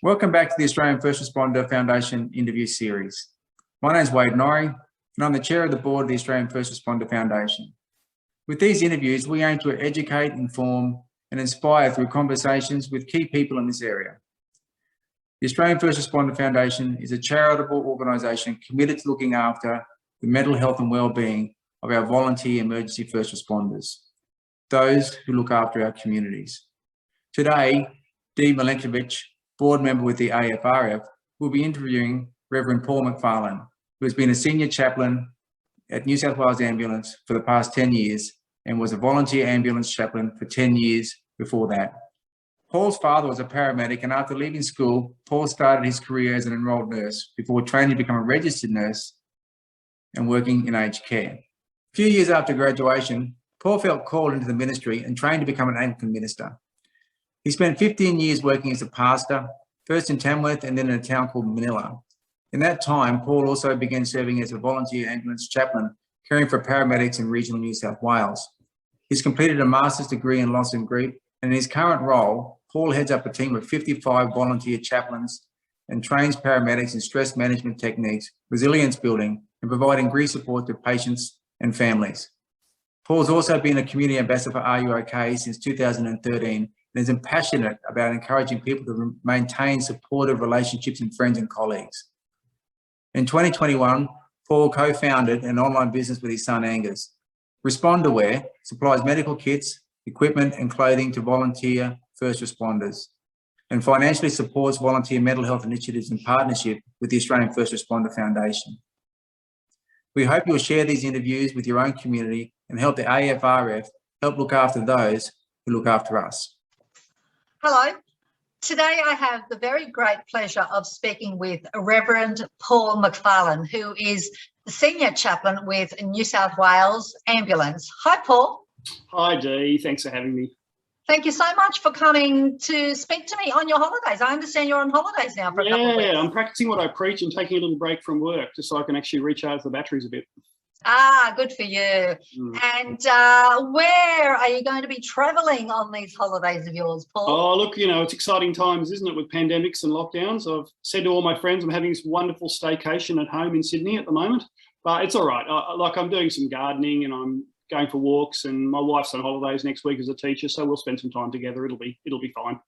Welcome back to the Australian First Responder Foundation interview series. My name is Wade Norrie, and I'm the chair of the board of the Australian First Responder Foundation. With these interviews, we aim to educate, inform, and inspire through conversations with key people in this area. The Australian First Responder Foundation is a charitable organisation committed to looking after the mental health and wellbeing of our volunteer emergency first responders, those who look after our communities. Today, Dee Milenkovic, board member with the AFRF, will be interviewing Reverend Paul McFarlane, who has been a senior chaplain at New South Wales Ambulance for the past 10 years and was a volunteer ambulance chaplain for 10 years before that. Paul's father was a paramedic, and after leaving school, Paul started his career as an enrolled nurse before training to become a registered nurse and working in aged care. A few years after graduation, Paul felt called into the ministry and trained to become an Anglican minister. He spent 15 years working as a pastor, first in Tamworth and then in a town called Manila. In that time, Paul also began serving as a volunteer ambulance chaplain, caring for paramedics in regional New South Wales. He's completed a master's degree in loss and grief, and in his current role, Paul heads up a team of 55 volunteer chaplains and trains paramedics in stress management techniques, resilience building, and providing grief support to patients and families. Paul's also been a community ambassador for Are You OK since 2013, and is passionate about encouraging people to maintain supportive relationships and friends and colleagues. In 2021, Paul co-founded an online business with his son Angus. ResponderWear supplies medical kits, equipment and clothing to volunteer first responders and financially supports volunteer mental health initiatives in partnership with the Australian First Responder Foundation. We hope you'll share these interviews with your own community and help the AFRF help look after those who look after us. Hello. Today I have the very great pleasure of speaking with Reverend Paul McFarlane, who is the Senior Chaplain with New South Wales Ambulance. Hi, Paul. Hi, Dee. Thanks for having me. Thank you so much for coming to speak to me on your holidays. I understand you're on holidays now for a couple of weeks. Yeah, I'm practicing what I preach and taking a little break from work just so I can actually recharge the batteries a bit. Ah, good for you. And where are you going to be travelling on these holidays of yours, Paul? Oh, look, you know, it's exciting times, isn't it, with pandemics and lockdowns. I've said to all my friends I'm having this wonderful staycation at home in Sydney at the moment, but it's all right. I'm doing some gardening and I'm going for walks, and my wife's on holidays next week as a teacher, so we'll spend some time together. It'll be fine.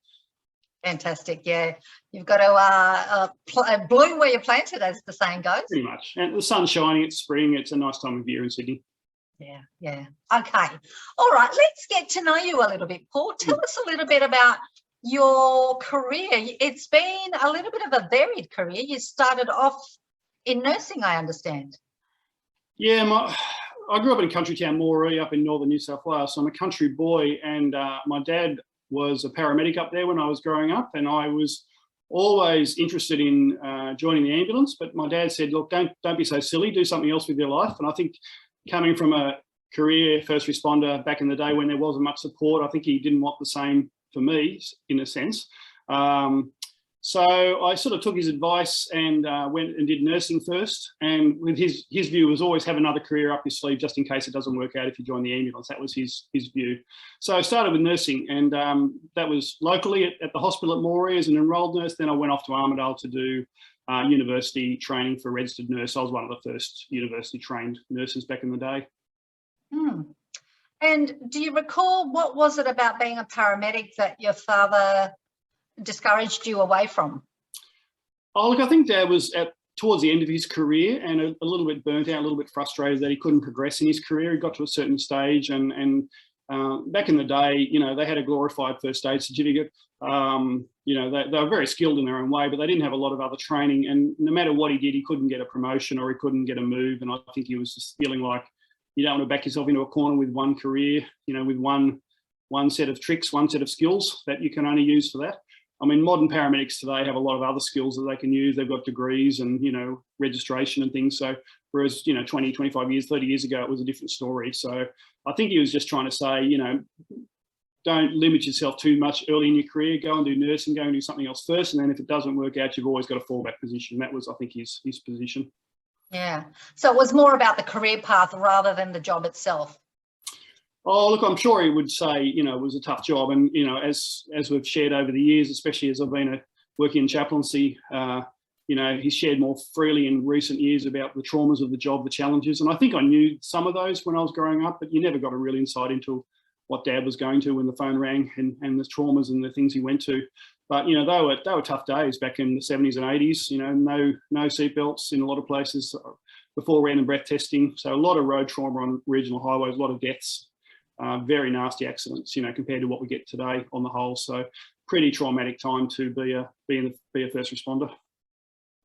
Fantastic, yeah. You've got to bloom where you're planted, as the saying goes. Pretty much. And the sun's shining, it's spring, it's a nice time of year in Sydney. Yeah. Okay. All right, let's get to know you a little bit, Paul. Tell us a little bit about your career. It's been a little bit of a varied career. You started off in nursing, I understand. Yeah, I grew up in a country town, Moree, up in northern New South Wales, so I'm a country boy, and my dad was a paramedic up there when I was growing up, and I was always interested in joining the ambulance, but my dad said, look, don't be so silly, do something else with your life. And I think coming from a career first responder back in the day when there wasn't much support, I think he didn't want the same for me, in a sense. So I sort of took his advice and went and did nursing first. And with his view was always have another career up your sleeve just in case it doesn't work out if you join the ambulance. That was his view. So I started with nursing, and that was locally at the hospital at Moree as an enrolled nurse. Then I went off to Armidale to do university training for a registered nurse. I was one of the first university trained nurses back in the day. And do you recall what was it about being a paramedic that your father discouraged you away from? Oh, look, I think Dad was towards the end of his career and a little bit burnt out, a little bit frustrated that he couldn't progress in his career. He got to a certain stage, and back in the day, you know, they had a glorified first aid certificate. You know, they were very skilled in their own way, but they didn't have a lot of other training. And no matter what he did, he couldn't get a promotion or he couldn't get a move. And I think he was just feeling like you don't want to back yourself into a corner with one career, you know, with one set of tricks, one set of skills that you can only use for that. I mean, modern paramedics today have a lot of other skills that they can use. They've got degrees and, you know, registration and things. So whereas, you know, 20, 25 years, 30 years ago, it was a different story. So I think he was just trying to say, you know, don't limit yourself too much early in your career. Go and do nursing, go and do something else first. And then if it doesn't work out, you've always got a fallback position. That was, I think, his position. Yeah. So it was more about the career path rather than the job itself. Oh, look, I'm sure he would say, you know, it was a tough job. And, you know, as we've shared over the years, especially as I've been working in chaplaincy, you know, he's shared more freely in recent years about the traumas of the job, the challenges. And I think I knew some of those when I was growing up, but you never got a real insight into what Dad was going to when the phone rang, and the traumas and the things he went to. But, you know, they were tough days back in the 70s and 80s, you know, no seatbelts in a lot of places, before random breath testing. So a lot of road trauma on regional highways, a lot of deaths, very nasty accidents, you know, compared to what we get today on the whole. So pretty traumatic time to be a first responder.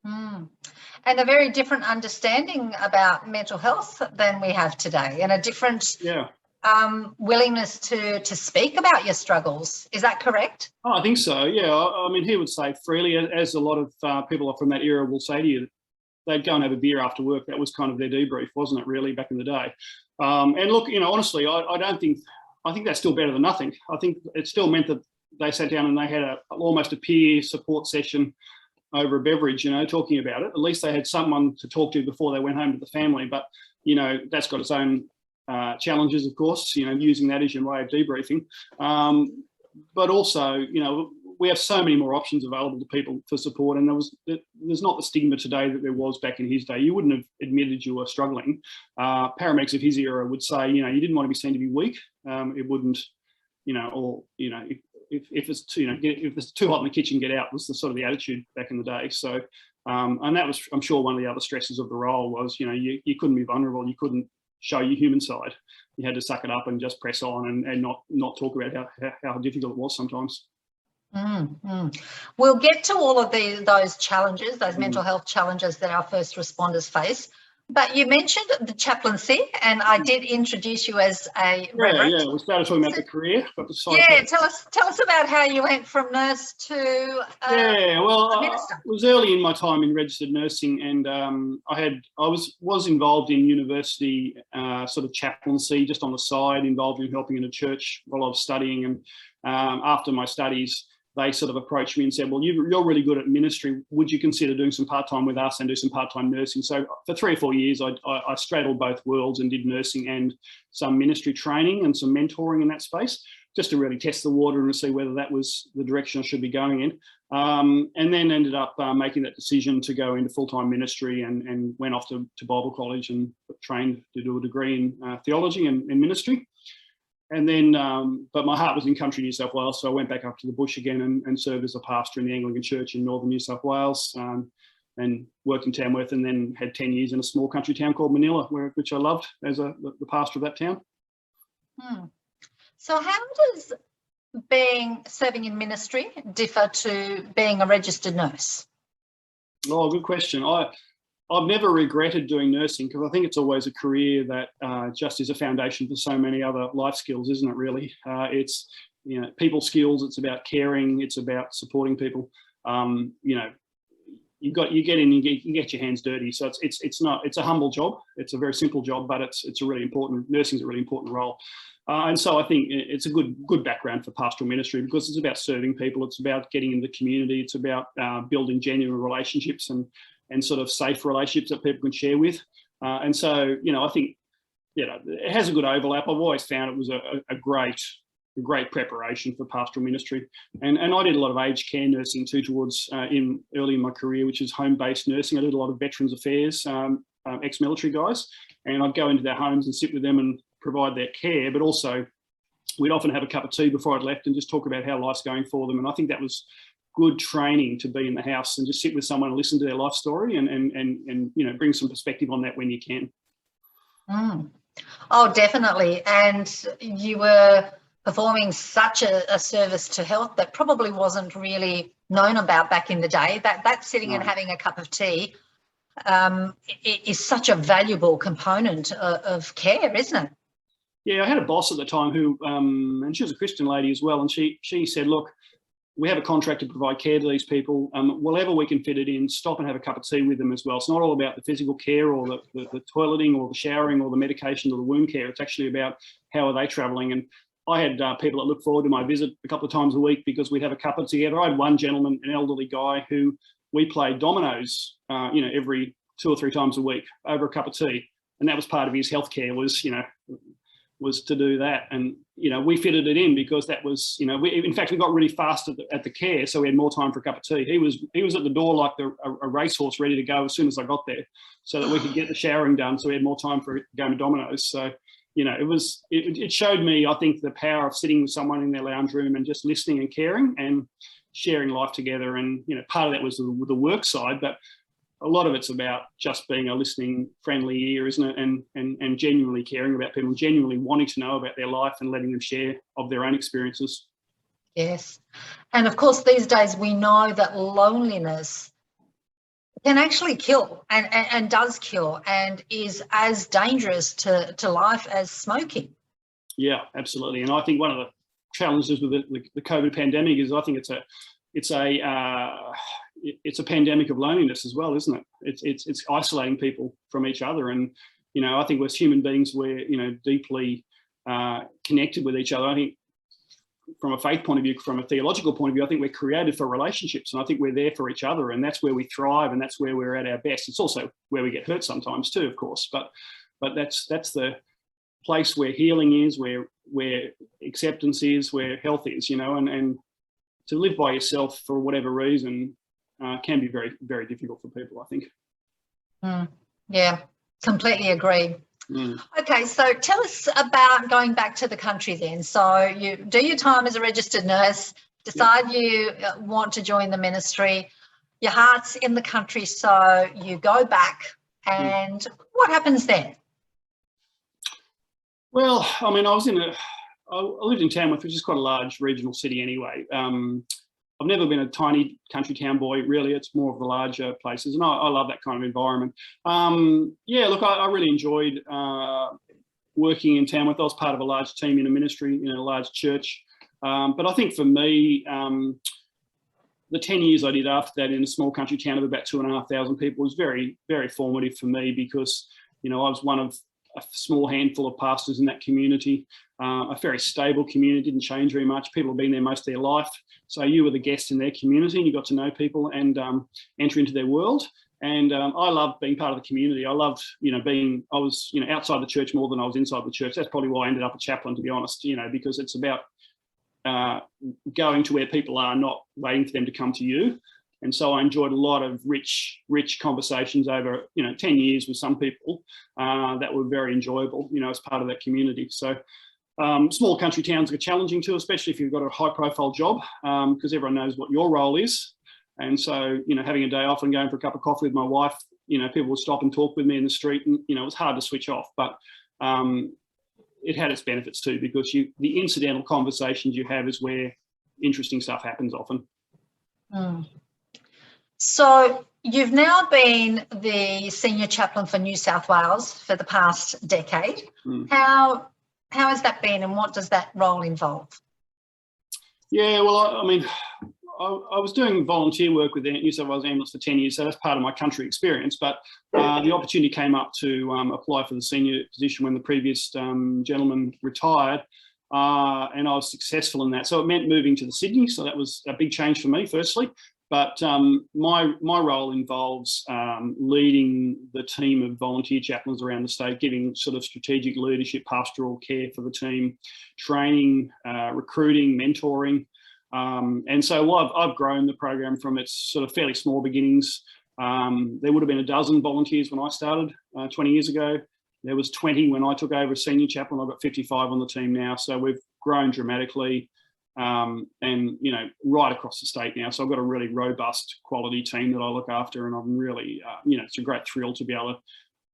Mm. And a very different understanding about mental health than we have today, and a different willingness to speak about your struggles. Is that correct? Oh, I think so, yeah. I mean, he would say freely, as a lot of people from that era will say to you, they'd go and have a beer after work. That was kind of their debrief, wasn't it, really, back in the day? And look, you know, honestly, I think that's still better than nothing. I think it still meant that they sat down and they had almost a peer support session over a beverage, you know, talking about it. At least they had someone to talk to before they went home to the family. But, you know, that's got its own challenges, of course, you know, using that as your way of debriefing. But also, you know, we have so many more options available to people for support, and there's not the stigma today that there was back in his day. You wouldn't have admitted you were struggling. Paramedics of his era would say, you know, you didn't want to be seen to be weak. It wouldn't, you know, or, you know, if it's too, you know, if it's too hot in the kitchen, get out, was the sort of the attitude back in the day. So, and that was, I'm sure, one of the other stresses of the role was, you know, you couldn't be vulnerable, you couldn't show your human side. You had to suck it up and just press on and not talk about how difficult it was sometimes. We'll get to all of those challenges, those mental health challenges that our first responders face. But you mentioned the chaplaincy, and I did introduce you as a Reverend. Yeah, we started talking about the career. But tell us about how you went from nurse to minister. It was early in my time in registered nursing, and I was involved in university sort of chaplaincy, just on the side, involved in helping in a church while I was studying. And after my studies, they sort of approached me and said, well, you're really good at ministry. Would you consider doing some part-time with us and do some part-time nursing? So for 3 or 4 years, I straddled both worlds and did nursing and some ministry training and some mentoring in that space, just to really test the water and to see whether that was the direction I should be going in. And then ended up making that decision to go into full-time ministry, and went off to Bible college and trained to do a degree in theology and ministry. And then, but my heart was in country New South Wales, so I went back up to the bush again and served as a pastor in the Anglican Church in northern New South Wales, and worked in Tamworth, and then had 10 years in a small country town called Manila, which I loved as the pastor of that town. So how does serving in ministry differ to being a registered nurse? Oh, good question. I've never regretted doing nursing, because I think it's always a career that just is a foundation for so many other life skills, isn't it, really? It's, you know, people skills, it's about caring, it's about supporting people. You know, you get in, you get your hands dirty. So it's a humble job. It's a very simple job, but it's a really important, nursing's a really important role. And so I think it's a good background for pastoral ministry, because it's about serving people. It's about getting in the community. It's about building genuine relationships and sort of safe relationships that people can share with. And so, you know, I think, you know, it has a good overlap. I've always found it was a great preparation for pastoral ministry. And I did a lot of aged care nursing too towards early in my career, which is home-based nursing. I did a lot of Veterans Affairs, ex-military guys, and I'd go into their homes and sit with them and provide their care, but also we'd often have a cup of tea before I'd left and just talk about how life's going for them. And I think that was good training, to be in the house and just sit with someone and listen to their life story and you know, bring some perspective on that when you can. Oh, definitely. And you were performing such a service to health that probably wasn't really known about back in the day. That sitting and having a cup of tea is such a valuable component of care, isn't it? Yeah, I had a boss at the time who, and she was a Christian lady as well, and she said, look, we have a contract to provide care to these people. Wherever we can fit it in, stop and have a cup of tea with them as well. It's not all about the physical care or the toileting or the showering or the medication or the wound care. It's actually about how are they travelling. And I had people that look forward to my visit a couple of times a week because we'd have a cuppa together. I had one gentleman, an elderly guy, who we played dominoes, you know, every 2 or 3 times a week over a cup of tea. And that was part of his healthcare, was, you know, was to do that. And, you know, we fitted it in because that was, you know, in fact, we got really fast at the care, so we had more time for a cup of tea. He was at the door like a racehorse ready to go as soon as I got there, so that we could get the showering done, so we had more time for a game of dominoes. So, you know, it showed me, I think, the power of sitting with someone in their lounge room and just listening and caring and sharing life together. And, you know, part of that was the work side, but a lot of it's about just being a listening, friendly ear, isn't it? And genuinely caring about people, genuinely wanting to know about their life and letting them share of their own experiences. Yes. And of course, these days we know that loneliness can actually kill and does kill and is as dangerous to life as smoking. Yeah, absolutely. And I think one of the challenges with the COVID pandemic is I think it's a pandemic of loneliness as well, isn't it? It's isolating people from each other. And, you know, I think as human beings, we're, you know, deeply connected with each other. I think from a faith point of view, from a theological point of view, I think we're created for relationships, and I think we're there for each other, and that's where we thrive, and that's where we're at our best. It's also where we get hurt sometimes too, of course, but that's the place where healing is, where acceptance is, where health is, you know, and to live by yourself for whatever reason can be very, very difficult for people, I think. Yeah, completely agree. Okay, so tell us about going back to the country then. So you do your time as a registered nurse, decide you want to join the ministry, your heart's in the country, so you go back, and what happens then? Well, I mean, I lived in Tamworth, which is quite a large regional city anyway. I've never been a tiny country town boy, really. It's more of the larger places, and I love that kind of environment. Yeah, look, I really enjoyed working in Tamworth. I was part of a large team in a ministry, in a large church. But I think for me, the 10 years I did after that in a small country town of about 2,500 people was very, very formative for me because, you know, I was one of a small handful of pastors in that community, a very stable community, didn't change very much. People have been there most of their life. So you were the guest in their community and you got to know people and enter into their world. And I loved being part of the community. I loved, you know, I was, you know, outside the church more than I was inside the church. That's probably why I ended up a chaplain, to be honest, you know, because it's about going to where people are, not waiting for them to come to you. And so I enjoyed a lot of rich conversations over, you know, 10 years with some people that were very enjoyable, you know, as part of that community. So small country towns are challenging too, especially if you've got a high profile job, because everyone knows what your role is. And so, you know, having a day off and going for a cup of coffee with my wife, you know, people would stop and talk with me in the street and, you know, it was hard to switch off, but it had its benefits too, because the incidental conversations you have is where interesting stuff happens often. So you've now been the Senior Chaplain for New South Wales for the past decade. How has that been and what does that role involve? Yeah, well, I mean, I was doing volunteer work with the New South Wales Ambulance for 10 years, so that's part of my country experience, but the opportunity came up to apply for the senior position when the previous gentleman retired, and I was successful in that. So it meant moving to the Sydney, so that was a big change for me, firstly. But my role involves leading the team of volunteer chaplains around the state, giving sort of strategic leadership, pastoral care for the team, training, recruiting, mentoring. And so I've grown the program from its sort of fairly small beginnings. There would have been a dozen volunteers when I started 20 years ago. There was 20 when I took over as senior chaplain. I've got 55 on the team now. So we've grown dramatically. And, you know, right across the state now. So I've got a really robust quality team that I look after, and I'm really, you know, it's a great thrill to be able to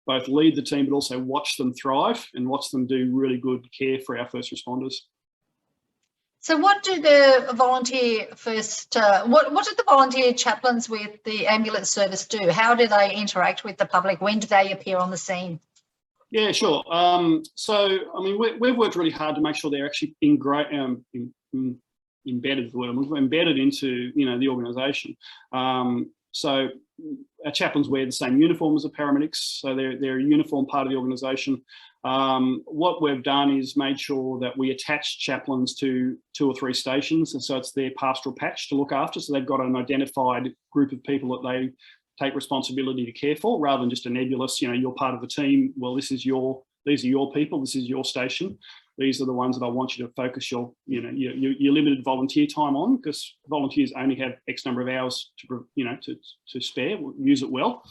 both lead the team, but also watch them thrive and watch them do really good care for our first responders. So what do the volunteer what do the volunteer chaplains with the ambulance service do? How do they interact with the public? When do they appear on the scene? Yeah, sure. So, I mean, we've worked really hard to make sure they're actually embedded is the word. We've embedded into, you know, the organisation. So our chaplains wear the same uniform as the paramedics, so they're a uniform part of the organisation. What we've done is made sure that we attach chaplains to 2 or 3 stations, and so it's their pastoral patch to look after. So they've got an identified group of people that they take responsibility to care for, rather than just a nebulous, you know, you're part of the team. Well, this is your these are your people, this is your station. These are the ones that I want you to focus your limited volunteer time on, because volunteers only have X number of hours to spare. We'll use it well.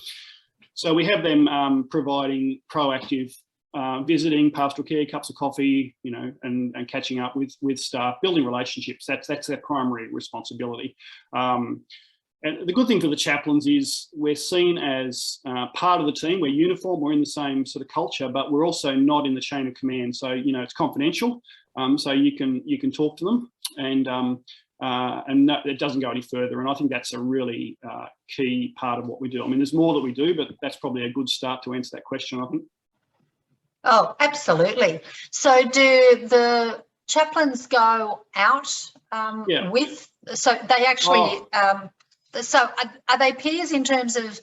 So we have them providing proactive visiting, pastoral care, cups of coffee, and catching up with staff, building relationships. That's their primary responsibility. And the good thing for the chaplains is we're seen as part of the team. We're uniform, we're in the same sort of culture, but we're also not in the chain of command. So, it's confidential. So you can talk to them, and no, it doesn't go any further. And I think that's a really key part of what we do. I mean, there's more that we do, but that's probably a good start to answer that question, I think. Oh, absolutely. So do the chaplains go out with, so they actually, so are they peers in terms of,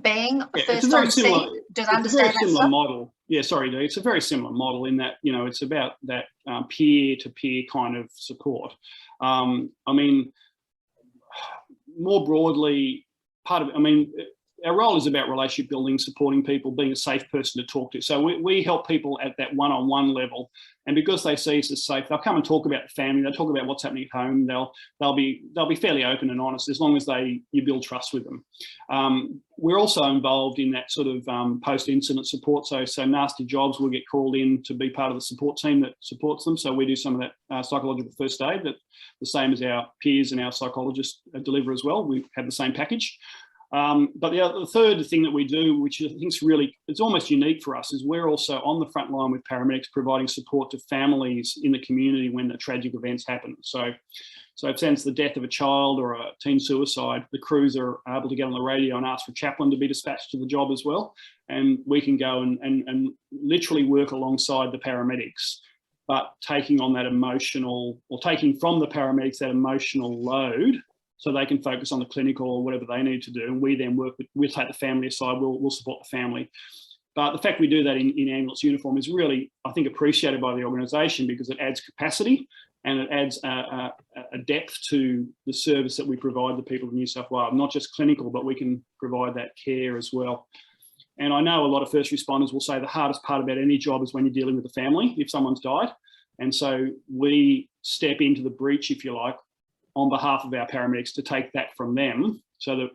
being first on scene? Do they understand that? It's a very similar model. Yeah, sorry, Dee. It's a very similar model in that, it's about that peer-to-peer kind of support. I mean, more broadly, our role is about relationship building, supporting people, being a safe person to talk to. So we help people at that one-on-one level, and because they see us as safe, they'll come and talk about the family. They'll talk about what's happening at home. They'll be fairly open and honest as long as you build trust with them. We're also involved in that sort of post-incident support. So nasty jobs will get called in to be part of the support team that supports them. So we do some of that psychological first aid that the same as our peers and our psychologists deliver as well. We have the same package. But the third thing that we do, which I think is it's almost unique for us, is we're also on the front line with paramedics providing support to families in the community when the tragic events happen. So since the death of a child or a teen suicide, the crews are able to get on the radio and ask for a chaplain to be dispatched to the job as well. And we can go and literally work alongside the paramedics, but taking on that taking from the paramedics that emotional load, so they can focus on the clinical or whatever they need to do. And we then we'll take the family aside, we'll support the family. But the fact we do that in ambulance uniform is really, I think, appreciated by the organisation, because it adds capacity and it adds a depth to the service that we provide the people of New South Wales, not just clinical, but we can provide that care as well. And I know a lot of first responders will say the hardest part about any job is when you're dealing with the family, if someone's died. And so we step into the breach, if you like, on behalf of our paramedics to take that from them so that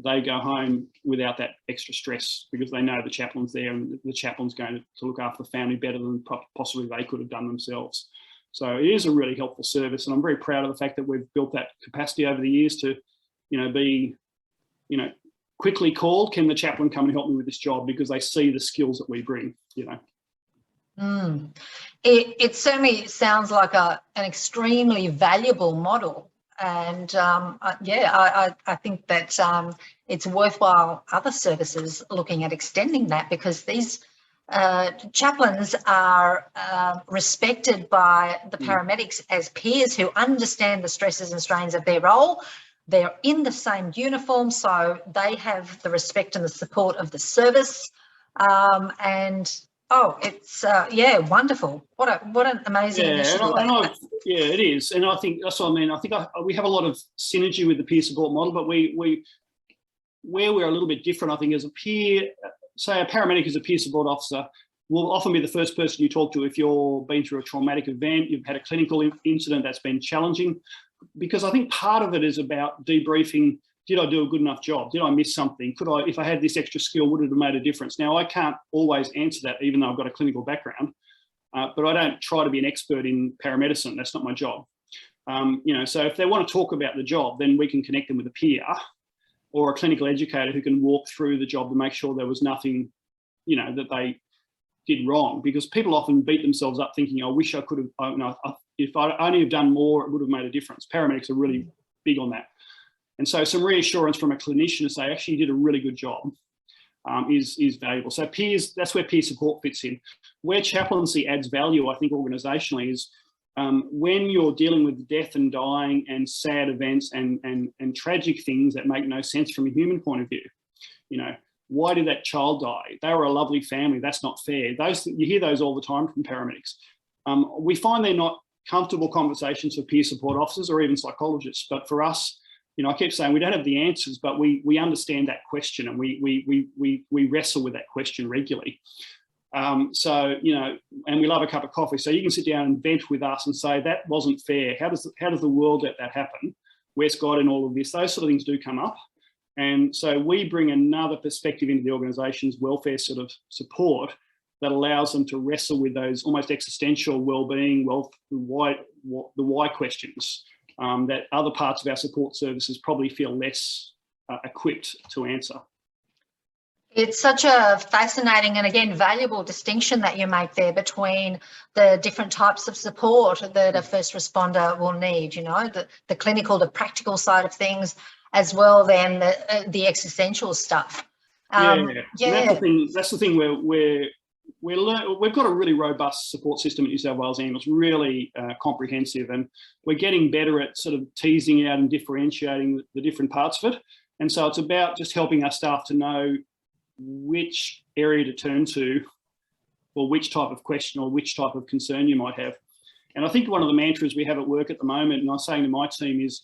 they go home without that extra stress, because they know the chaplain's there and the chaplain's going to look after the family better than possibly they could have done themselves. So it is a really helpful service, and I'm very proud of the fact that we've built that capacity over the years to, be, quickly called, can the chaplain come and help me with this job, because they see the skills that we bring, It certainly sounds like an extremely valuable model, and I think that it's worthwhile other services looking at extending that, because these chaplains are respected by the paramedics as peers who understand the stresses and strains of their role. They're in the same uniform, so they have the respect and the support of the service, oh, it's wonderful. What an amazing initiative. It is, and I think that's what I mean. I think we have a lot of synergy with the peer support model, but where we're a little bit different, I think, as a peer, say a paramedic as a peer support officer will often be the first person you talk to if you've been through a traumatic event, you've had a clinical incident that's been challenging, because I think part of it is about debriefing. Did I do a good enough job? Did I miss something? If I had this extra skill, would it have made a difference? Now, I can't always answer that, even though I've got a clinical background, but I don't try to be an expert in paramedicine. That's not my job. So if they want to talk about the job, then we can connect them with a peer or a clinical educator who can walk through the job to make sure there was nothing, that they did wrong, because people often beat themselves up thinking, I wish I could have, if I only have done more, it would have made a difference. Paramedics are really big on that. And so some reassurance from a clinician to say, actually, you did a really good job is valuable. So peers, that's where peer support fits in. Where chaplaincy adds value, I think, organisationally, is when you're dealing with death and dying and sad events and tragic things that make no sense from a human point of view. Why did that child die? They were a lovely family. That's not fair. You hear those all the time from paramedics. We find they're not comfortable conversations for peer support officers or even psychologists, but for us, I keep saying we don't have the answers, but we understand that question, and we wrestle with that question regularly. So, you know, and we love a cup of coffee. So you can sit down and vent with us and say, that wasn't fair. How does the world let that happen? Where's God in all of this? Those sort of things do come up. And so we bring another perspective into the organisation's welfare sort of support that allows them to wrestle with those almost existential well-being, the why questions that other parts of our support services probably feel less equipped to answer. It's such a fascinating and, again, valuable distinction that you make there between the different types of support that a first responder will need, you know, the clinical, the practical side of things, as well then the existential stuff. Yeah. That's the thing where we've got a really robust support system at New South Wales Ambulance, really comprehensive, and we're getting better at sort of teasing out and differentiating the different parts of it. And so it's about just helping our staff to know which area to turn to, or which type of question or which type of concern you might have. And I think one of the mantras we have at work at the moment, and I'm saying to my team, is,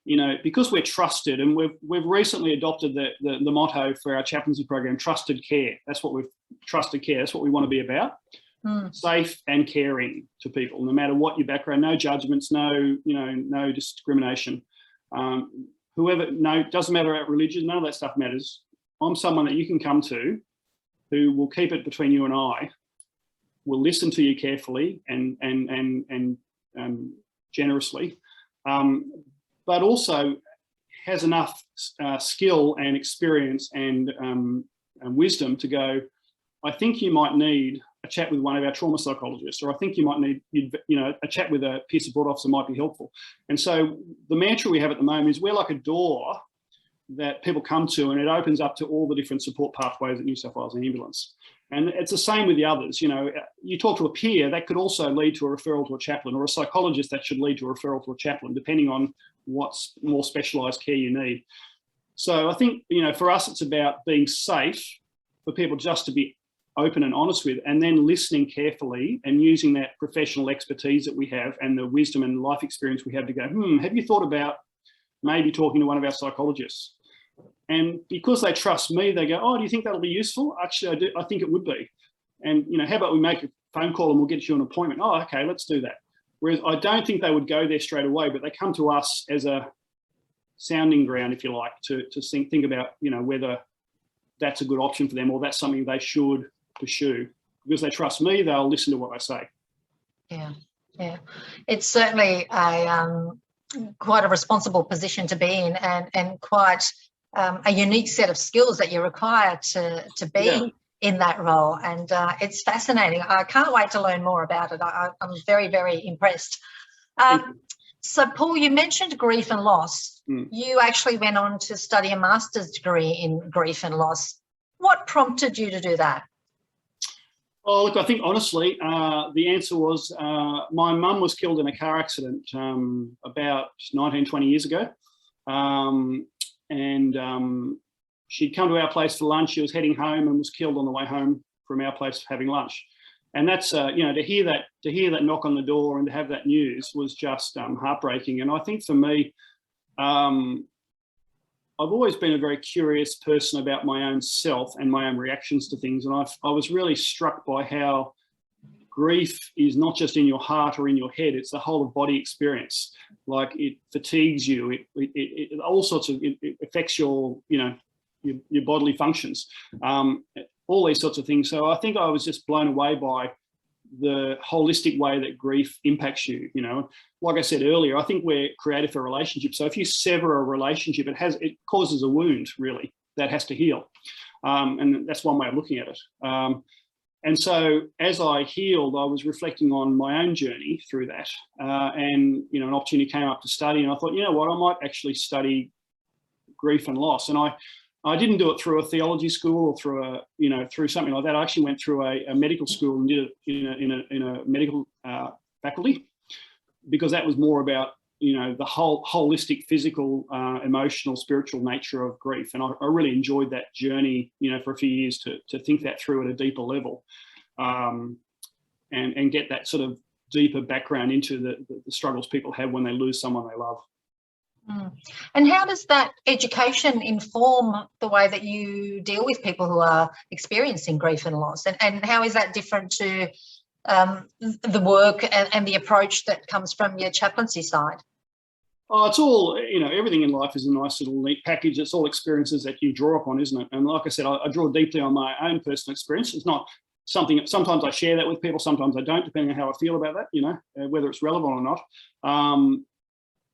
you know, because we're trusted, and we've recently adopted the motto for our chaplaincy program, trusted care. That's what trusted care. That's what we want to be about. Safe and caring to people, no matter what your background, no judgments, no discrimination. Doesn't matter about religion, none of that stuff matters. I'm someone that you can come to who will keep it between you and I, will listen to you carefully and generously, but also has enough skill and experience and wisdom to go, I think you might need a chat with one of our trauma psychologists, or I think you might need, a chat with a peer support officer might be helpful. And so the mantra we have at the moment is we're like a door that people come to, and it opens up to all the different support pathways at New South Wales Ambulance. And it's the same with the others. You know, you talk to a peer, that could also lead to a referral to a chaplain, or a psychologist that should lead to a referral to a chaplain, depending on what's more specialised care you need. So I think, you know, for us, it's about being safe for people just to be open and honest with, and then listening carefully and using that professional expertise that we have and the wisdom and life experience we have to go, have you thought about maybe talking to one of our psychologists? And because they trust me, they go, oh, do you think that'll be useful? Actually, I do. I think it would be. And, you know, how about we make a phone call and we'll get you an appointment? Oh, okay, let's do that. Whereas I don't think they would go there straight away, but they come to us as a sounding ground, if you like, to think about, you know, whether that's a good option for them or that's something they should pursue. Because they trust me, they'll listen to what I say. Yeah. It's certainly quite a responsible position to be in, and quite a unique set of skills that you require to be in that role. And it's fascinating. I can't wait to learn more about it. I'm very, very impressed. So, Paul, you mentioned grief and loss. You actually went on to study a master's degree in grief and loss. What prompted you to do that? Oh, look, I think honestly, the answer was my mum was killed in a car accident about 19, 20 years ago. She'd come to our place for lunch. She was heading home and was killed on the way home from our place having lunch. And that's, you know, to hear that knock on the door and to have that news was just heartbreaking. And I think for me, I've always been a very curious person about my own self and my own reactions to things. And I was really struck by how grief is not just in your heart or in your head, it's the whole of body experience. Like it fatigues you, it all sorts of, it affects your, you know, your bodily functions, all these sorts of things. So I think I was just blown away by the holistic way that grief impacts you. You know, like I said earlier, I think we're created for relationships. So if you sever a relationship, it causes a wound really that has to heal. And that's one way of looking at it. And so as I healed, I was reflecting on my own journey through that. And, you know, an opportunity came up to study, and I thought, you know what, I might actually study grief and loss. And I didn't do it through a theology school or through something like that. I actually went through a medical school and did it in a medical faculty, because that was more about, you know, the whole holistic, physical, emotional, spiritual nature of grief. And I really enjoyed that journey, you know, for a few years to think that through at a deeper level, and get that sort of deeper background into the struggles people have when they lose someone they love. And how does that education inform the way that you deal with people who are experiencing grief and loss? And how is that different to the work and the approach that comes from your chaplaincy side? Oh, it's all, everything in life is a nice little neat package. It's all experiences that you draw upon, isn't it? And like I said, I draw deeply on my own personal experience. It's not something, sometimes I share that with people, sometimes I don't, depending on how I feel about that, whether it's relevant or not.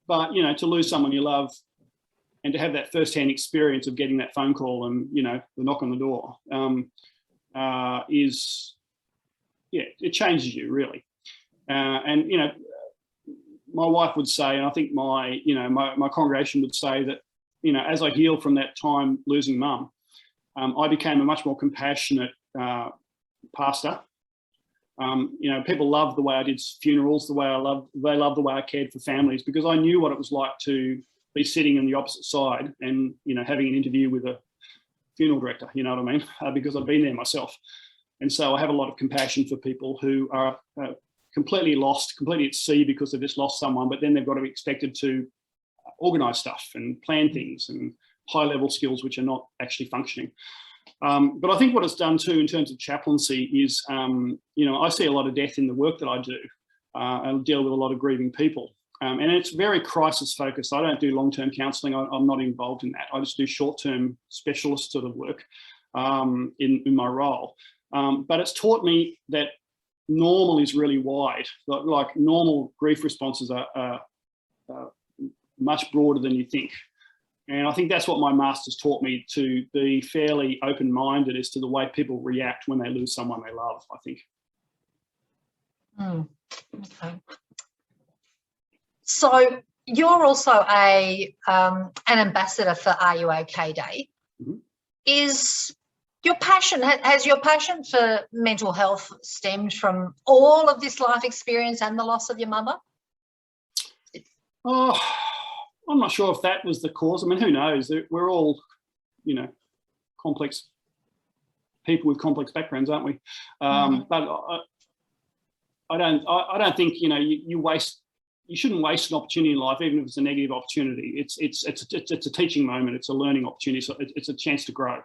But, to lose someone you love and to have that firsthand experience of getting that phone call and, the knock on the door it changes you really. And, my wife would say, and I think my congregation would say that, as I healed from that time losing mum, I became a much more compassionate pastor. People loved the way I did funerals, they loved the way I cared for families, because I knew what it was like to be sitting on the opposite side and, having an interview with a funeral director, you know what I mean? Because I've been there myself. And so I have a lot of compassion for people who are completely lost, completely at sea because they've just lost someone, but then they've got to be expected to organise stuff and plan things and high-level skills which are not actually functioning. But I think what it's done too in terms of chaplaincy is, I see a lot of death in the work that I do. I deal with a lot of grieving people. And it's very crisis focused. I don't do long-term counselling. I'm not involved in that. I just do short-term specialist sort of work in my role. But it's taught me that normal is really wide. Like normal grief responses are much broader than you think. And I think that's what my master's taught me, to be fairly open-minded as to the way people react when they lose someone they love, I think. Okay. So you're also an ambassador for Are You OK Day. Mm-hmm. Has your passion for mental health stemmed from all of this life experience and the loss of your mother? Oh, I'm not sure if that was the cause. I mean, who knows? We're all, complex people with complex backgrounds, aren't we? But I don't think you shouldn't waste an opportunity in life, even if it's a negative opportunity. It's a teaching moment. It's a learning opportunity. So it's a chance to grow.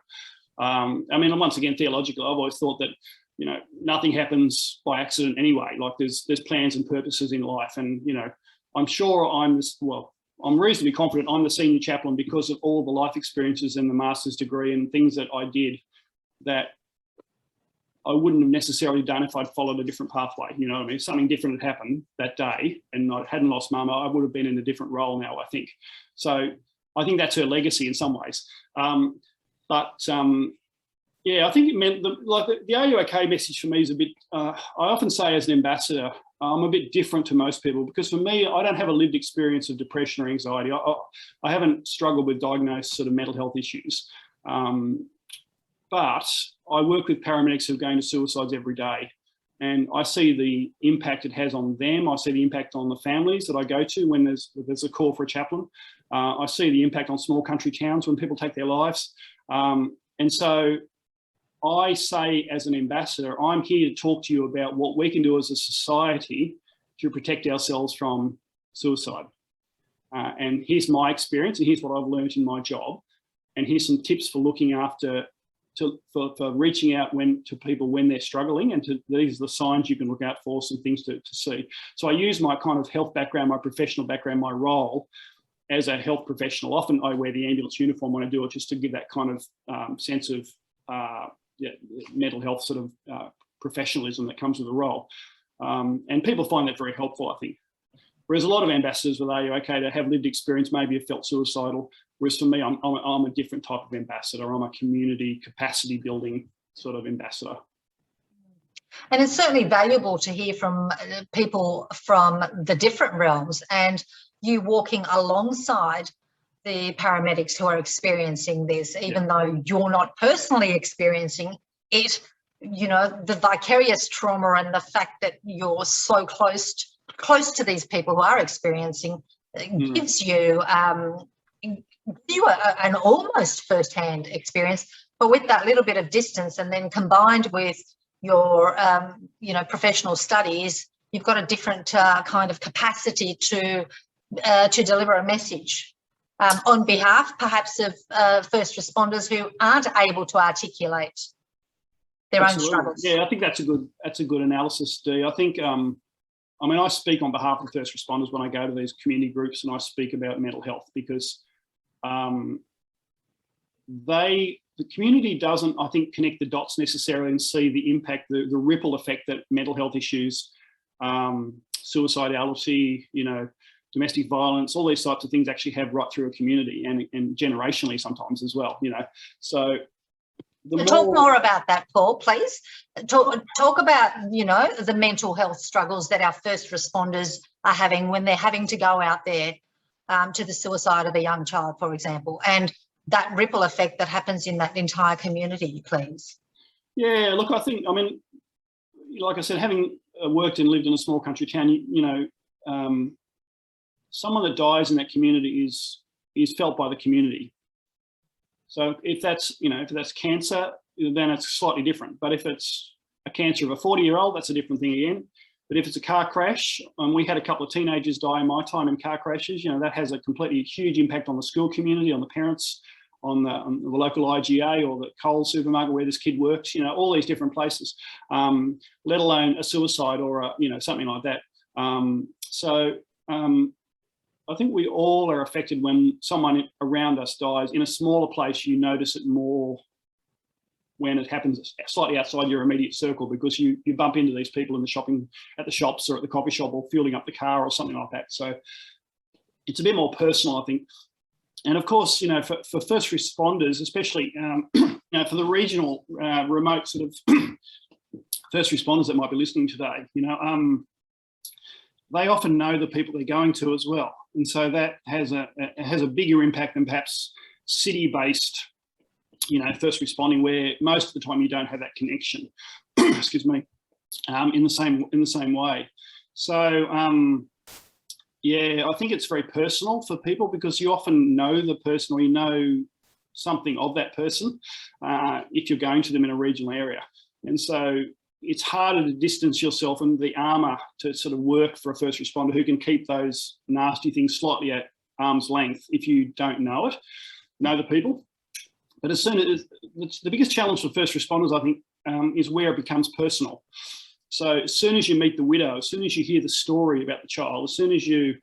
I mean, once again, theologically, I've always thought that, nothing happens by accident anyway. Like there's plans and purposes in life. And, I'm sure I'm reasonably confident I'm the senior chaplain because of all the life experiences and the master's degree and things that I did that I wouldn't have necessarily done if I'd followed a different pathway. You know what I mean? If something different had happened that day and I hadn't lost mum, I would have been in a different role now, I think. So I think that's her legacy in some ways. I think it meant the Are You OK message for me is a bit, I often say as an ambassador, I'm a bit different to most people because for me, I don't have a lived experience of depression or anxiety. I haven't struggled with diagnosed sort of mental health issues. But I work with paramedics who are going to suicides every day. And I see the impact it has on them. I see the impact on the families that I go to when there's a call for a chaplain. I see the impact on small country towns when people take their lives. And so I say as an ambassador, I'm here to talk to you about what we can do as a society to protect ourselves from suicide. And here's my experience and here's what I've learned in my job. And here's some tips for looking after, for reaching out to people when they're struggling, and these are the signs you can look out for, some things to see. So I use my kind of health background, my professional background, my role as a health professional. Often I wear the ambulance uniform when I do it, just to give that kind of sense of mental health sort of professionalism that comes with the role. And people find that very helpful, I think. Whereas a lot of ambassadors with Are You OK that have lived experience maybe have felt suicidal. Whereas for me, I'm a different type of ambassador. I'm a community capacity building sort of ambassador. And it's certainly valuable to hear from people from the different realms and you walking alongside the paramedics who are experiencing this, even though you're not personally experiencing it, the vicarious trauma and the fact that you're so close to these people who are experiencing gives you an almost first-hand experience, but with that little bit of distance and then combined with your professional studies, you've got a different kind of capacity to deliver a message on behalf perhaps of first responders who aren't able to articulate their own struggles. Yeah, I think that's a good analysis, Dee. I think, I mean, I speak on behalf of first responders when I go to these community groups and I speak about mental health, because the community doesn't, I think, connect the dots necessarily and see the impact, the ripple effect that mental health issues, suicidality, you know, domestic violence, all these types of things actually have right through a community, and generationally sometimes as well, you know. So talk more about that, Paul, please. Talk about, you know, the mental health struggles that our first responders are having when they're having to go out there to the suicide of a young child, for example, and that ripple effect that happens in that entire community, please. Yeah, look, I think, I mean, like I said, having worked and lived in a small country town, you know, someone that dies in that community is felt by the community. So if that's, you know, if that's cancer, then it's slightly different. But if it's a cancer of a 40-year-old, that's a different thing again. But if it's a car crash, and we had a couple of teenagers die in my time in car crashes, you know, that has a completely huge impact on the school community, on the parents, on the local IGA or the Coles supermarket where this kid works, you know, all these different places, let alone a suicide or a, you know, something like that. I think we all are affected when someone around us dies. In a smaller place, you notice it more when it happens slightly outside your immediate circle, because you bump into these people in the shopping, at the shops or at the coffee shop or fueling up the car or something like that. So it's a bit more personal, I think. And of course, you know, for first responders, especially, you know, for the regional, remote sort of first responders that might be listening today, you know, they often know the people they're going to as well. And so that has a bigger impact than perhaps city-based, you know, first responding, where most of the time you don't have that connection, excuse me, in the same way. So, yeah, I think it's very personal for people, because you often know the person, or you know something of that person if you're going to them in a regional area. And so it's harder to distance yourself and the armour to sort of work for a first responder who can keep those nasty things slightly at arm's length if you don't know the people. But as soon as, the biggest challenge for first responders, I think, is where it becomes personal. So as soon as you meet the widow, as soon as you hear the story about the child, as soon as you,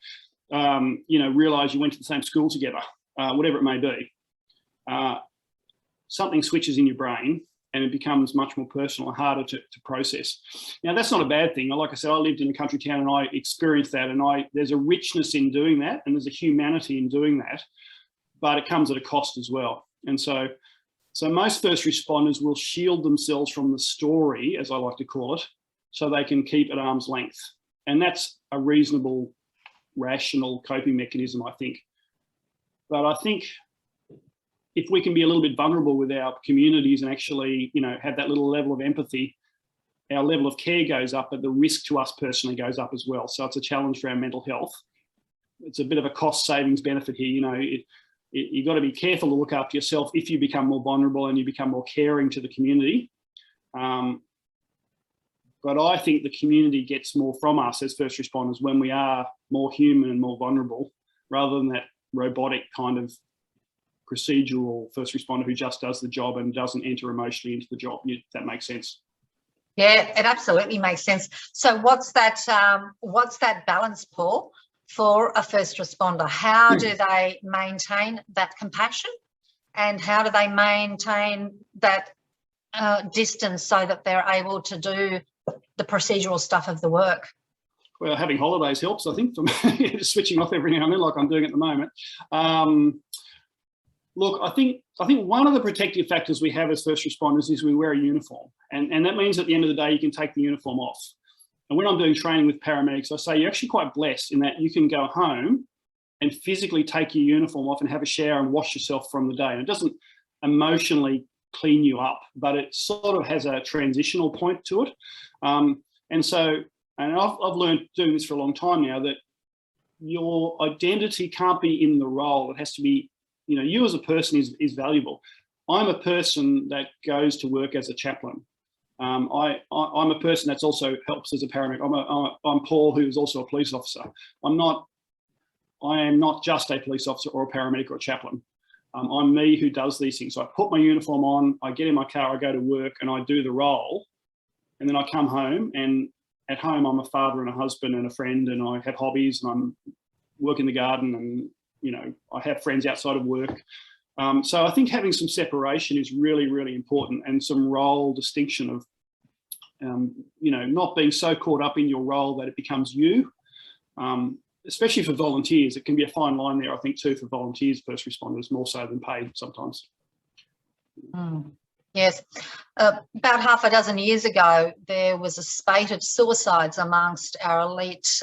you know, realise you went to the same school together, whatever it may be, something switches in your brain and it becomes much more personal and harder to process. Now, that's not a bad thing. Like I said, I lived in a country town and I experienced that, and there's a richness in doing that, and there's a humanity in doing that, but it comes at a cost as well. And so most first responders will shield themselves from the story, as I like to call it, so they can keep at arm's length. And that's a reasonable, rational coping mechanism, I think. But I think if we can be a little bit vulnerable with our communities and actually, you know, have that little level of empathy, our level of care goes up, but the risk to us personally goes up as well. So it's a challenge for our mental health. It's a bit of a cost savings benefit here. You know, you've got to be careful to look after yourself if you become more vulnerable and you become more caring to the community. But I think the community gets more from us as first responders when we are more human and more vulnerable, rather than that robotic kind of procedural first responder who just does the job and doesn't enter emotionally into the job, if that makes sense. Yeah, it absolutely makes sense. So what's that balance, Paul, for a first responder? How do they maintain that compassion, and how do they maintain that distance so that they're able to do the procedural stuff of the work? Well, having holidays helps, I think, for me, just switching off every now and then like I'm doing at the moment. Look, I think one of the protective factors we have as first responders is we wear a uniform. And that means at the end of the day, you can take the uniform off. And when I'm doing training with paramedics, I say you're actually quite blessed in that you can go home and physically take your uniform off and have a shower and wash yourself from the day. And it doesn't emotionally clean you up, but it sort of has a transitional point to it. And I've learned doing this for a long time now that your identity can't be in the role. It has to be, you know, you as a person is valuable. I'm a person that goes to work as a chaplain. I'm a person that's also helps as a paramedic. I'm Paul, who's also a police officer. I'm not I am not just a police officer or a paramedic or a chaplain. I'm me who does these things. So I put my uniform on, I get in my car, I go to work and I do the role. And then I come home, and at home I'm a father and a husband and a friend, and I have hobbies, and I'm work in the garden, and, you know, I have friends outside of work. So I think having some separation is really, really important, and some role distinction of, you know, not being so caught up in your role that it becomes you, especially for volunteers. It can be a fine line there, I think, too, for volunteers, first responders, more so than paid sometimes. Yes. About half a dozen years ago, there was a spate of suicides amongst our elite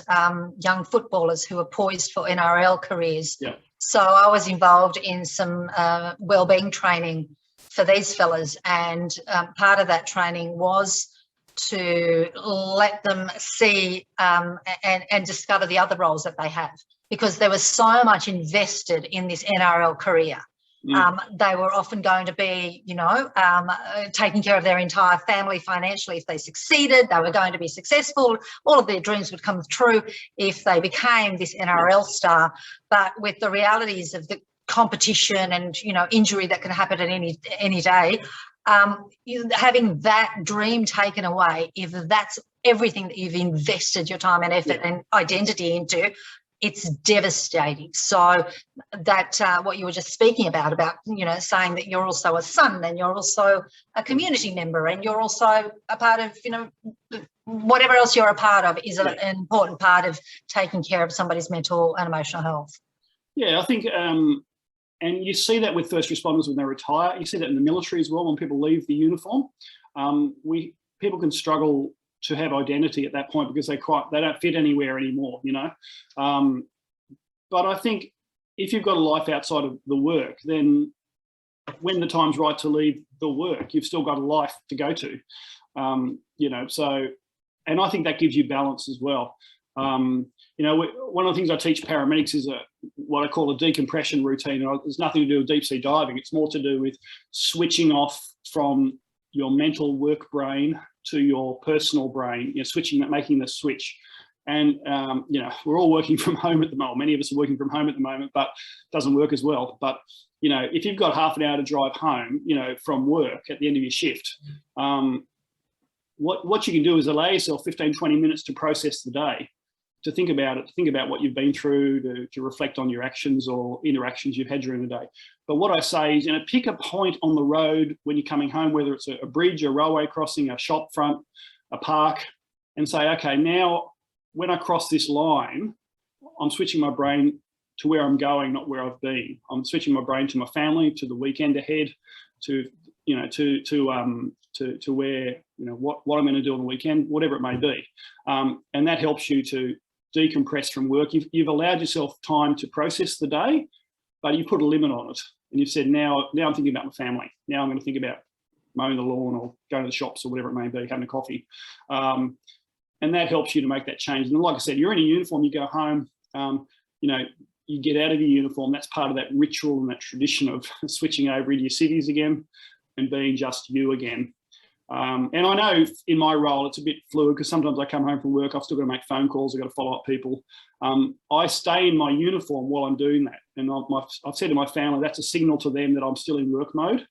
young footballers who were poised for NRL careers. Yeah. So I was involved in some wellbeing training for these fellas, and part of that training was to let them see and discover the other roles that they have, because there was so much invested in this NRL career. They were often going to be, you know, taking care of their entire family financially if they succeeded. They were going to be successful. All of their dreams would come true if they became this NRL star. But with the realities of the competition and, you know, injury that can happen at any day, having that dream taken away, if that's everything that you've invested your time and effort and identity into, it's devastating. So that what you were just speaking about, you know, saying that you're also a son and you're also a community member and you're also a part of, you know, whatever else you're a part of is an important part of taking care of somebody's mental and emotional health. Yeah, I think, and you see that with first responders when they retire. You see that in the military as well when people leave the uniform. People can struggle to have identity at that point because they don't fit anywhere anymore, you know. But I think if you've got a life outside of the work, then when the time's right to leave the work, you've still got a life to go to, you know. So, and I think that gives you balance as well. You know, one of the things I teach paramedics is what I call a decompression routine. And it's nothing to do with deep sea diving. It's more to do with switching off from your mental work brain to your personal brain, you know, making the switch. And, you know, we're all working from home at the moment. Many of us are working from home at the moment, but it doesn't work as well. But, you know, if you've got half an hour to drive home, you know, from work at the end of your shift, what you can do is allow yourself 15, 20 minutes to process the day, to think about it, to think about what you've been through, to reflect on your actions or interactions you've had during the day. But what I say is, you know, pick a point on the road when you're coming home, whether it's a bridge, a railway crossing, a shop front, a park, and say, okay, now when I cross this line, I'm switching my brain to where I'm going, not where I've been. I'm switching my brain to my family, to the weekend ahead, to, you know, to where, you know, what I'm going to do on the weekend, whatever it may be. And that helps you to decompress from work. You've allowed yourself time to process the day, but you put a limit on it. And you've said, now I'm thinking about my family. Now I'm going to think about mowing the lawn or going to the shops or whatever it may be, having a coffee. And that helps you to make that change. And like I said, you're in a uniform, you go home, you know, you get out of your uniform. That's part of that ritual and that tradition of switching over into your civvies again and being just you again. And I know in my role, it's a bit fluid because sometimes I come home from work, I've still got to make phone calls, I've got to follow up people. I stay in my uniform while I'm doing that. And I've said to my family, that's a signal to them that I'm still in work mode.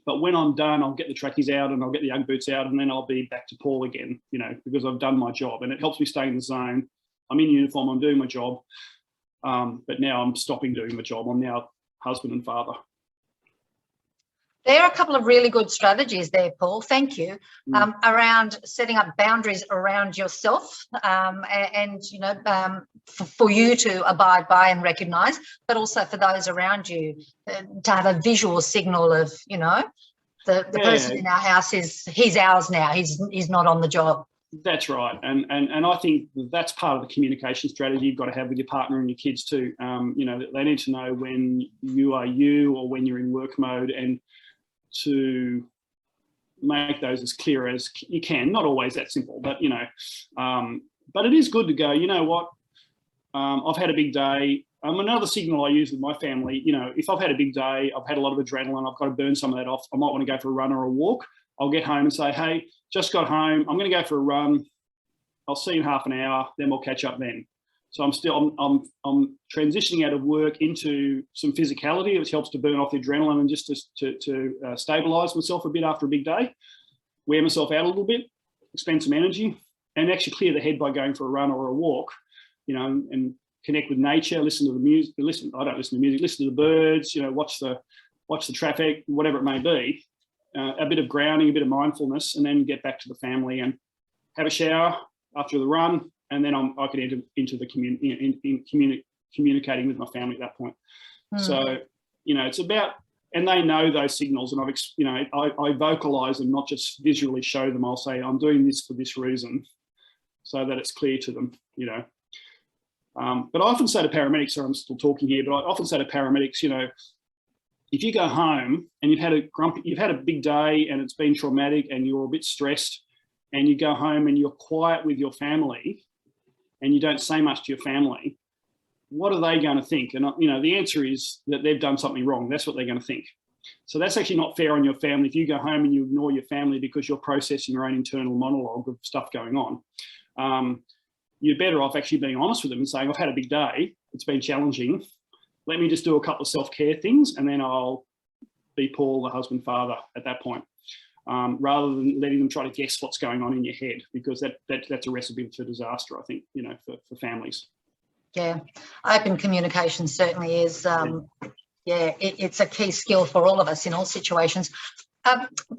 But when I'm done, I'll get the trackies out and I'll get the Ugg boots out and then I'll be back to Paul again, you know, because I've done my job and it helps me stay in the zone. I'm in uniform, I'm doing my job. But now I'm stopping doing my job. I'm now husband and father. There are a couple of really good strategies there, Paul, thank you, around setting up boundaries around yourself and you know, for you to abide by and recognise, but also for those around you to have a visual signal of, you know, the person in our house he's ours now, he's not on the job. That's right. And I think that's part of the communication strategy you've got to have with your partner and your kids too. You know, they need to know when you are you or when you're in work mode, and to make those as clear as you can. Not always that simple, but, you know, but it is good to go, you know what, I've had a big day. Another signal I use with my family, you know, if I've had a big day, I've had a lot of adrenaline, I've got to burn some of that off, I might want to go for a run or a walk. I'll get home and say, hey, just got home, I'm going to go for a run. I'll see you in half an hour, then we'll catch up then. So I'm transitioning out of work into some physicality, which helps to burn off the adrenaline and just to stabilise myself a bit after a big day, wear myself out a little bit, expend some energy, and actually clear the head by going for a run or a walk, you know, and connect with nature, listen to the music, I don't listen to music, listen to the birds, you know, watch the traffic, whatever it may be, a bit of grounding, a bit of mindfulness, and then get back to the family and have a shower after the run, and then I could enter into the communicating with my family at that point. So, you know, it's about, and they know those signals, and I vocalize them, not just visually show them. I'll say, I'm doing this for this reason, so that it's clear to them, you know. But I often say to paramedics, sorry, I'm still talking here, but I often say to paramedics, you know, if you go home and you've had a big day and it's been traumatic and you're a bit stressed, and you go home and you're quiet with your family and you don't say much to your family, what are they going to think? And, you know, the answer is that they've done something wrong. That's what they're going to think. So that's actually not fair on your family. If you go home and you ignore your family because you're processing your own internal monologue of stuff going on, you're better off actually being honest with them and saying, I've had a big day. It's been challenging. Let me just do a couple of self-care things, and then I'll be Paul, the husband, father at that point, rather than letting them try to guess what's going on in your head, because that's a recipe for disaster, I think, you know, for families. Yeah, open communication certainly is, it's a key skill for all of us in all situations.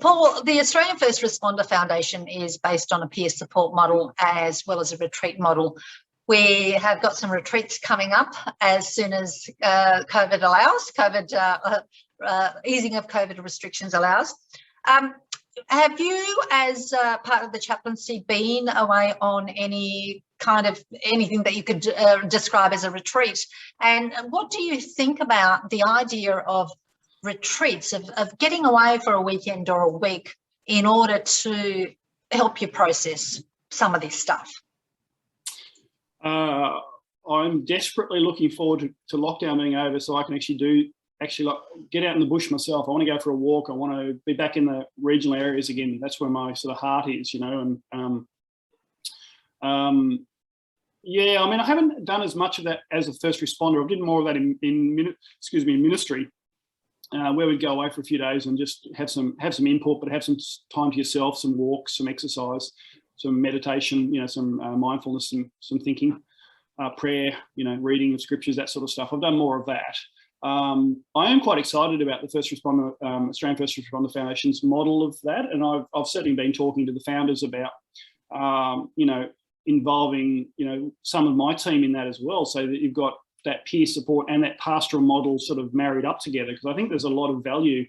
Paul, the Australian First Responder Foundation is based on a peer support model as well as a retreat model. We have got some retreats coming up as soon as COVID allows, easing of COVID restrictions allows. Have you, as part of the chaplaincy, been away on anything that you could describe as a retreat? And what do you think about the idea of retreats, of getting away for a weekend or a week in order to help you process some of this stuff? I'm desperately looking forward to lockdown being over, so I can actually get out in the bush myself. I want to go for a walk. I want to be back in the regional areas again. That's where my sort of heart is, you know. And yeah, I mean, I haven't done as much of that as a first responder. I did more of that in ministry, where we'd go away for a few days and just have some input, but have some time to yourself, some walks, some exercise, some meditation, you know, some mindfulness, and some thinking, prayer, you know, reading of scriptures, that sort of stuff. I've done more of that. I am quite excited about the Australian First Responder Foundation's model of that, and I've certainly been talking to the founders about, you know, involving, you know, some of my team in that as well, so that you've got that peer support and that pastoral model sort of married up together, because I think there's a lot of value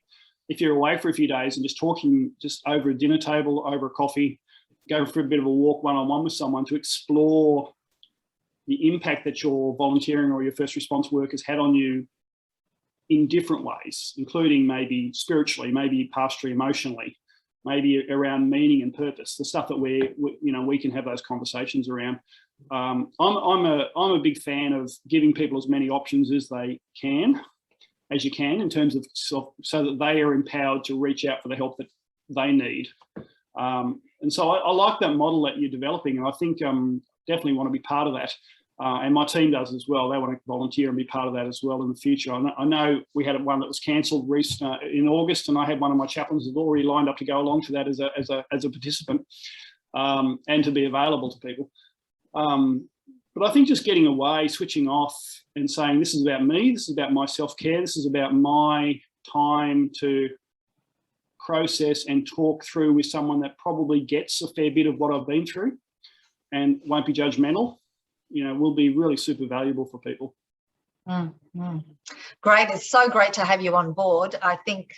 if you're away for a few days and just talking just over a dinner table, over a coffee, go for a bit of a walk one-on-one with someone to explore the impact that your volunteering or your first response work has had on you in different ways, including maybe spiritually, maybe pastorally, emotionally, maybe around meaning and purpose, the stuff that we can have those conversations around. I'm a big fan of giving people as many options as you can in terms of so that they are empowered to reach out for the help that they need. And so I like that model that you're developing, and I think definitely want to be part of that. And my team does as well. They want to volunteer and be part of that as well in the future. I know we had one that was cancelled in August, and I had one of my chaplains who's already lined up to go along to that as a participant, and to be available to people. But I think just getting away, switching off, and saying, this is about me, this is about my self-care, this is about my time to process and talk through with someone that probably gets a fair bit of what I've been through and won't be judgmental, you know, will be really super valuable for people. Great. It's so great to have you on board. I think,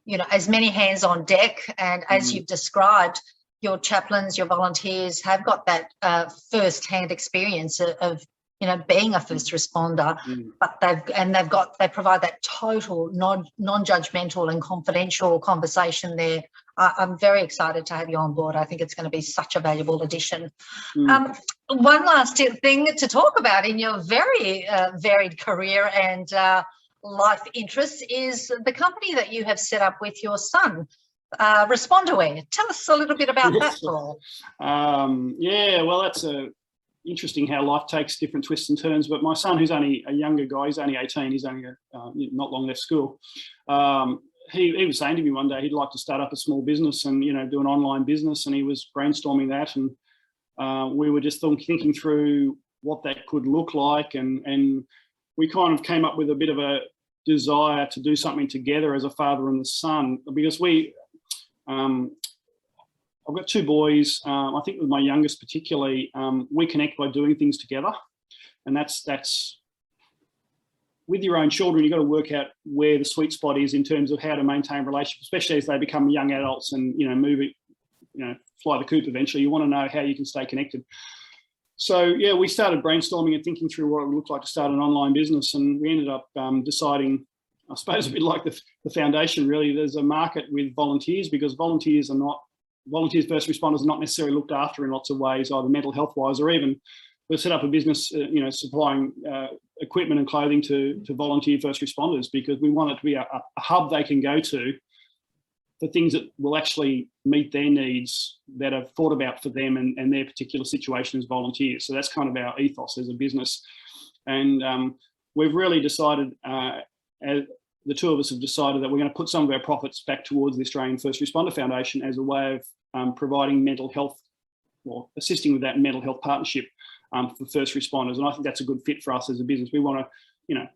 you know, as many hands on deck, and as you've described, your chaplains, your volunteers have got that first-hand experience of, you know, being a first responder, but they provide that total non-judgmental and confidential conversation there. I'm very excited to have you on board. I think it's going to be such a valuable addition. One last thing to talk about in your very varied career and life interests is the company that you have set up with your son, ResponderWear. Tell us a little bit about that, Paul. Yeah, well, interesting how life takes different twists and turns. But my son, who's only a younger guy, he's only 18, he's only not long left school. He was saying to me one day he'd like to start up a small business and, you know, do an online business, and he was brainstorming that, and we were just thinking through what that could look like, and we kind of came up with a bit of a desire to do something together as a father and the son, because I've got two boys. I think with my youngest particularly, we connect by doing things together, and that's with your own children. You've got to work out where the sweet spot is in terms of how to maintain relationships, especially as they become young adults and, you know, move it, you know, fly the coop eventually. You want to know how you can stay connected. So yeah, we started brainstorming and thinking through what it would look like to start an online business, and we ended up deciding, I suppose a bit like the foundation really, there's a market with volunteers, because volunteers, first responders, are not necessarily looked after in lots of ways, either mental health wise, or even we've set up a business, you know, supplying equipment and clothing to volunteer first responders, because we want it to be a hub they can go to for things that will actually meet their needs, that are thought about for them and their particular situation as volunteers. So that's kind of our ethos as a business. And we've really decided, the two of us have decided that we're going to put some of our profits back towards the Australian First Responder Foundation as a way of providing mental health, or assisting with that mental health partnership for first responders. And I think that's a good fit for us as a business. We want to, you know,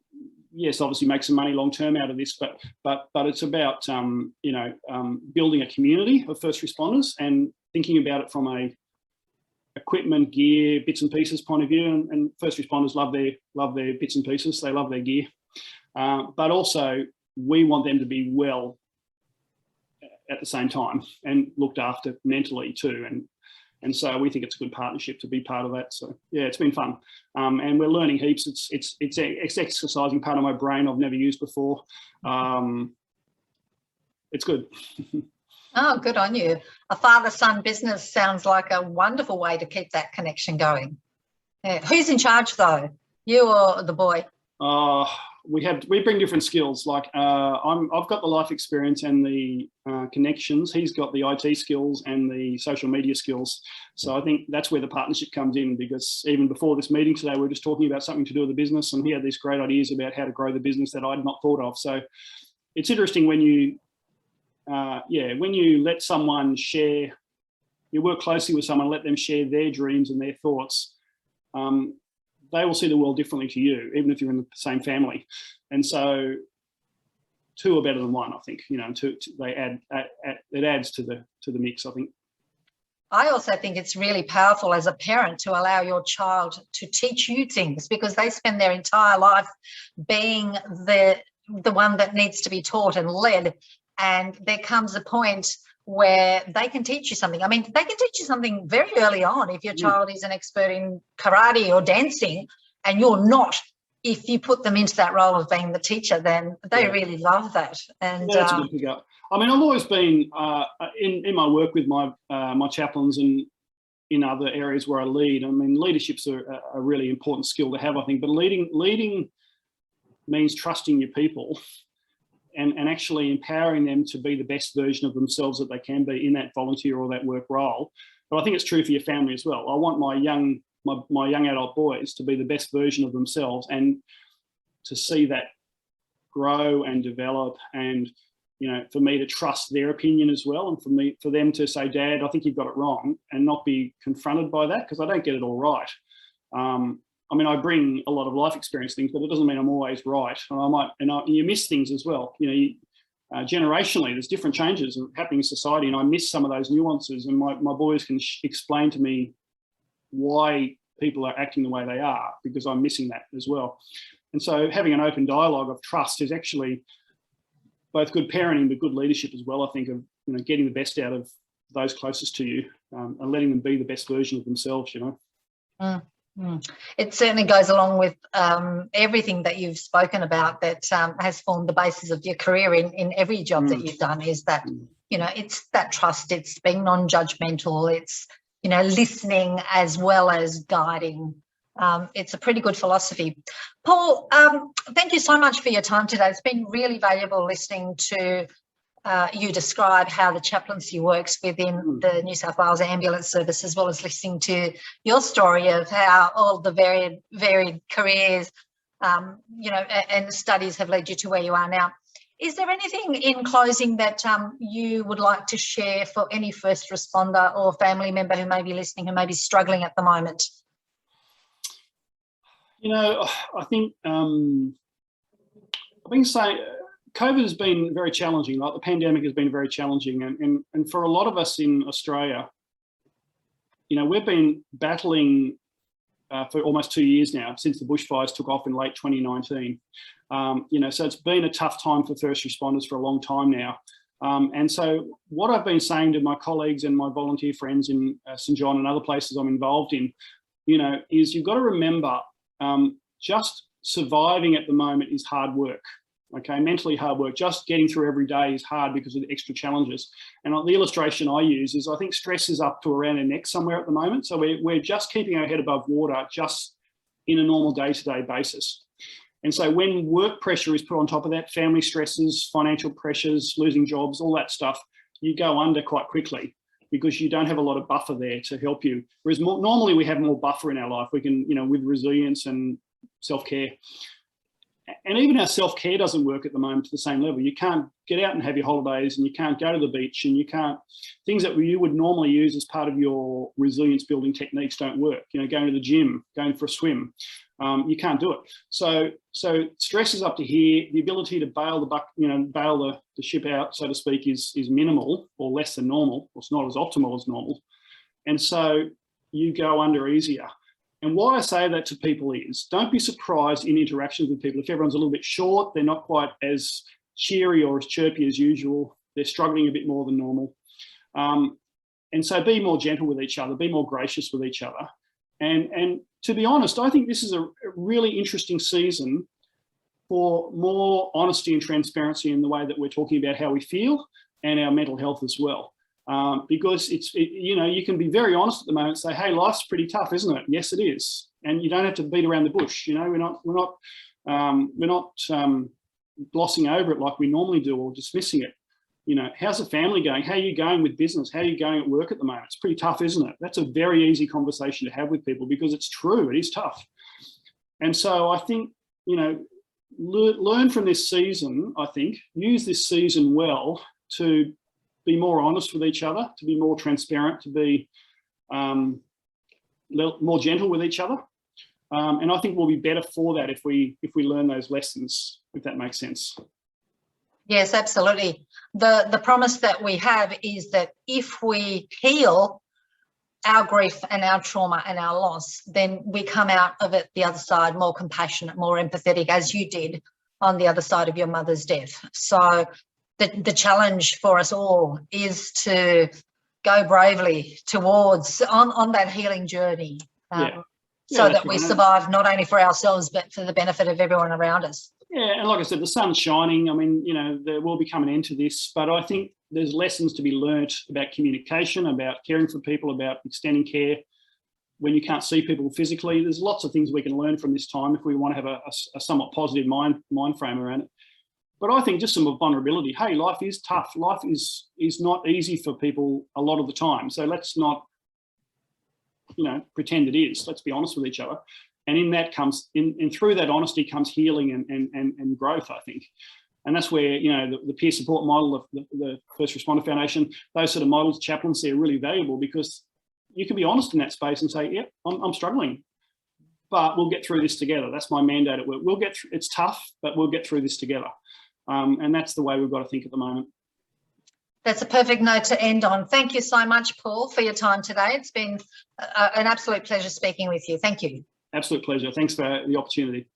yes, obviously make some money long term out of this, but it's about building a community of first responders and thinking about it from a equipment, gear, bits and pieces point of view. And first responders love their bits and pieces. They love their gear, but also we want them to be well at the same time and looked after mentally too. And so we think it's a good partnership to be part of that. So yeah, it's been fun, and we're learning heaps. It's exercising part of my brain I've never used before. It's good. Oh, good on you. A father-son business sounds like a wonderful way to keep that connection going. Who's in charge though? You or the boy? We bring different skills. Like I've got the life experience and the connections. He's got the IT skills and the social media skills. So I think that's where the partnership comes in, because even before this meeting today, we were just talking about something to do with the business, and he had these great ideas about how to grow the business that I'd not thought of. So it's interesting when you, when you let someone share, you work closely with someone, let them share their dreams and their thoughts. They will see the world differently to you, even if you're in the same family. And so two are better than one, I think, you know, it adds to the mix, I think. I also think it's really powerful as a parent to allow your child to teach you things, because they spend their entire life being the one that needs to be taught and led. And there comes a point where they can teach you something. I mean, they can teach you something very early on if your child is an expert in karate or dancing and you're not. If you put them into that role of being the teacher, then they really love that. And that's a good pick up. I mean, I've always been in my work with my chaplains and in other areas where I lead. I mean, leadership's a really important skill to have, I think. But leading means trusting your people and actually empowering them to be the best version of themselves that they can be in that volunteer or that work role. But I think it's true for your family as well. I want my young adult boys to be the best version of themselves, and to see that grow and develop, and, you know, for me to trust their opinion as well, and for them to say, Dad, I think you've got it wrong, and not be confronted by that, because I don't get it all right. I mean, I bring a lot of life experience things, but it doesn't mean I'm always right. And you miss things as well. You know, generationally, there's different changes happening in society, and I miss some of those nuances. And my boys can explain to me why people are acting the way they are, because I'm missing that as well. And so having an open dialogue of trust is actually both good parenting, but good leadership as well, I think, of, you know, getting the best out of those closest to you, and letting them be the best version of themselves, you know. It certainly goes along with everything that you've spoken about that has formed the basis of your career in every job that you've done, is that, you know, it's that trust, it's being non-judgmental, it's, you know, listening as well as guiding. It's a pretty good philosophy. Paul, thank you so much for your time today. It's been really valuable listening to you describe how the chaplaincy works within the New South Wales Ambulance Service, as well as listening to your story of how all the varied careers, you know, and studies have led you to where you are now. Is there anything in closing that you would like to share for any first responder or family member who may be listening, who may be struggling at the moment? You know, I think saying COVID has been very challenging. Like the pandemic has been very challenging, and for a lot of us in Australia, you know, we've been battling for almost 2 years now, since the bushfires took off in late 2019. You know, so it's been a tough time for first responders for a long time now. And so what I've been saying to my colleagues and my volunteer friends in St John and other places I'm involved in, you know, is you've got to remember just surviving at the moment is hard work. Okay, mentally hard work. Just getting through every day is hard because of the extra challenges. And the illustration I use is I think stress is up to around our neck somewhere at the moment. So we're just keeping our head above water just in a normal day-to-day basis. And so when work pressure is put on top of that, family stresses, financial pressures, losing jobs, all that stuff, you go under quite quickly because you don't have a lot of buffer there to help you. Whereas normally we have more buffer in our life. We can, you know, with resilience and self-care. And even our self-care doesn't work at the moment to the same level. You can't get out and have your holidays, and you can't go to the beach, and you can't, things that you would normally use as part of your resilience building techniques don't work. You know, going to the gym, going for a swim, you can't do it. So stress is up to here. The ability to bail the ship out, so to speak, is minimal or less than normal. Or it's not as optimal as normal. And so you go under easier. And why I say that to people is, don't be surprised in interactions with people. If everyone's a little bit short, they're not quite as cheery or as chirpy as usual, they're struggling a bit more than normal. And so be more gentle with each other, be more gracious with each other. And to be honest, I think this is a really interesting season for more honesty and transparency in the way that we're talking about how we feel and our mental health as well. Because you know, you can be very honest at the moment and say, hey, life's pretty tough, isn't it? Yes, it is. And you don't have to beat around the bush. You know, we're not glossing over it like we normally do or dismissing it. You know, how's the family going? How are you going with business? How are you going at work at the moment? It's pretty tough, isn't it? That's a very easy conversation to have with people because it's true, it is tough. And so I think, you know, learn from this season, I think, use this season well to be more honest with each other, to be more transparent, to be more gentle with each other. And I think we'll be better for that if we learn those lessons, if that makes sense. Yes, absolutely. The promise that we have is that if we heal our grief and our trauma and our loss, then we come out of it the other side more compassionate, more empathetic, as you did on the other side of your mother's death. So the challenge for us all is to go bravely towards on that healing journey, so that we survive not only for ourselves but for the benefit of everyone around us. Yeah, and like I said, the sun's shining. I mean, you know, there will be coming an end to this, but I think there's lessons to be learnt about communication, about caring for people, about extending care when you can't see people physically. There's lots of things we can learn from this time if we want to have a somewhat positive mind frame around it. But I think just some vulnerability. Hey, life is tough. Life is not easy for people a lot of the time. So let's not, you know, pretend it is. Let's be honest with each other. And in that comes, through that honesty comes healing and growth, I think. And that's where, you know, the peer support model of the First Responder Foundation, those sort of models, chaplaincy, are really valuable because you can be honest in that space and say, yep, I'm struggling, but we'll get through this together. That's my mandate at work. We'll get through, it's tough, but we'll get through this together. And that's the way we've got to think at the moment. That's a perfect note to end on. Thank you so much, Paul, for your time today. It's been an absolute pleasure speaking with you. Thank you. Absolute pleasure. Thanks for the opportunity.